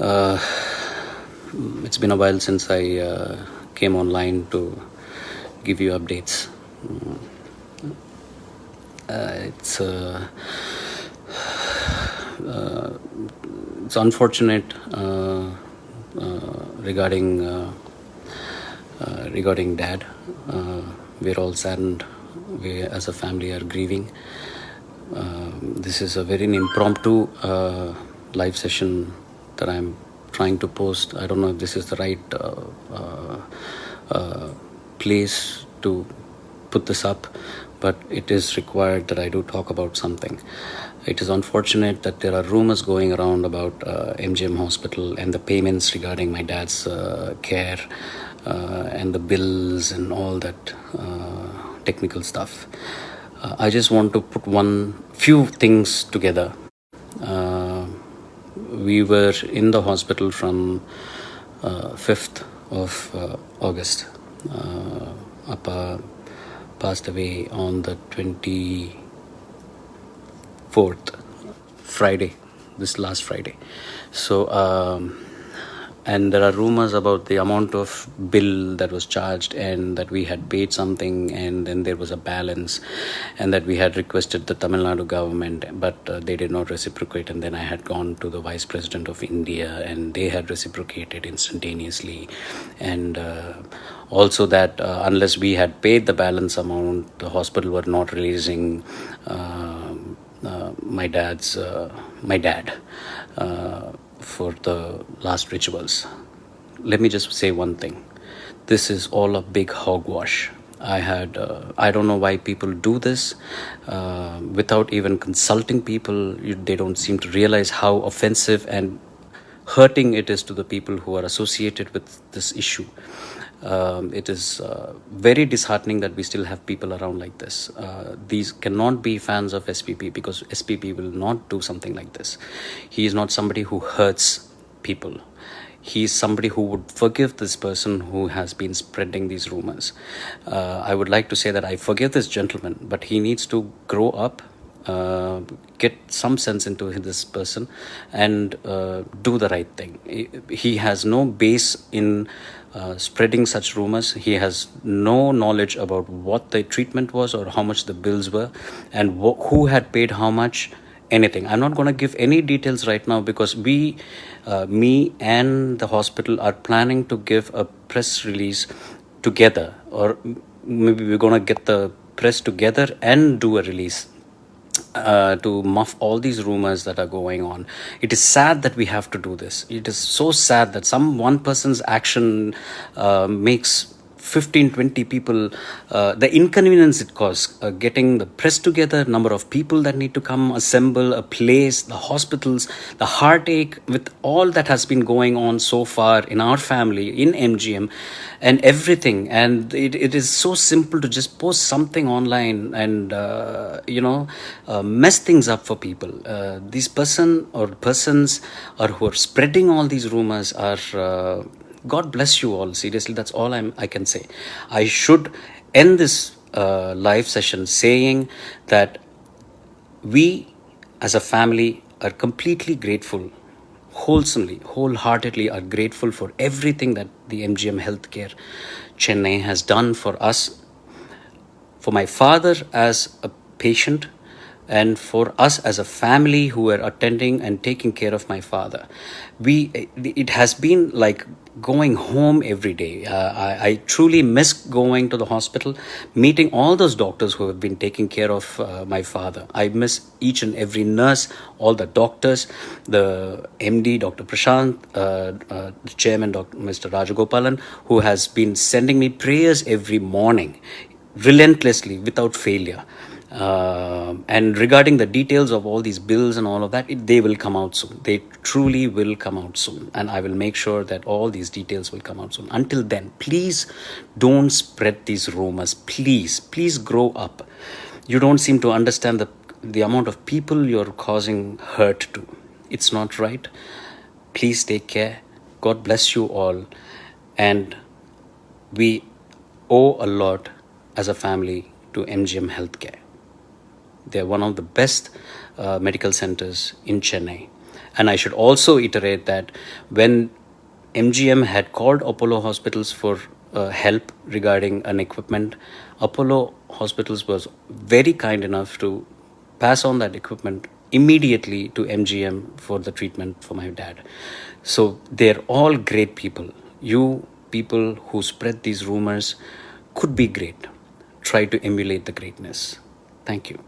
Uh, it's been a while since I came online to give you updates. It's it's unfortunate regarding regarding Dad. We're all saddened. We, as a family, are grieving. This is a very impromptu live session that I'm trying to post. I don't know if this is the right place to put this up, but it is required that I do talk about something. It is unfortunate that there are rumors going around about MGM Hospital and the payments regarding my dad's care and the bills and all that technical stuff. I just want to put few things together. We were in the hospital from 5th of August. Appa passed away on the 24th, Friday, this last Friday. So, and there are rumors about the amount of bill that was charged, and that we had paid something, and then there was a balance, and that we had requested the Tamil Nadu government, but they did not reciprocate. And then I had gone to the Vice President of India, and they had reciprocated instantaneously. And also that unless we had paid the balance amount, the hospital were not releasing my dad for the last rituals. Let me just say one thing. This is all a big hogwash. I don't know why people do this without even consulting people. They don't seem to realize how offensive and hurting it is to the people who are associated with this issue. It is very disheartening that we still have people around like this. These cannot be fans of SPP, because SPP will not do something like this. He is not somebody who hurts people. He is somebody who would forgive this person who has been spreading these rumors. I would like to say that I forgive this gentleman, but he needs to grow up, get some sense into this person, and do the right thing. He has no base in spreading such rumors. He has no knowledge about what the treatment was or how much the bills were, and who had paid how much, anything. I'm not going to give any details right now, because me and the hospital are planning to give a press release together, or maybe we're going to get the press together and do a release to muff all these rumors that are going on. It is sad that we have to do this. It is so sad that one person's action makes 15-20 people, the inconvenience it caused, getting the press together, number of people that need to come, assemble, a place, the hospitals, the heartache with all that has been going on so far in our family, in MGM, and everything. And it is so simple to just post something online and mess things up for people. These persons who are spreading all these rumors are God bless you all. Seriously, that's all I can say. I should end this live session saying that we as a family are completely grateful, wholeheartedly are grateful for everything that the MGM Healthcare Chennai has done for us, for my father as a patient, and for us as a family who were attending and taking care of my father. It has been like going home every day. I truly miss going to the hospital, meeting all those doctors who have been taking care of my father. I miss each and every nurse, all the doctors, the MD, Dr. Prashant, the chairman, Mr. Rajagopalan, who has been sending me prayers every morning, relentlessly, without failure. And regarding the details of all these bills and all of that, they will come out soon. They truly will come out soon, and I will make sure that all these details will come out soon. Until then, please don't spread these rumors. Please grow up. You don't seem to understand the amount of people you're causing hurt to. It's not right. Please take care. God bless you all. And we owe a lot as a family to MGM Healthcare. They're one of the best medical centers in Chennai. And I should also iterate that when MGM had called Apollo Hospitals for help regarding an equipment, Apollo Hospitals was very kind enough to pass on that equipment immediately to MGM for the treatment for my dad. So they're all great people. You people who spread these rumors could be great. Try to emulate the greatness. Thank you.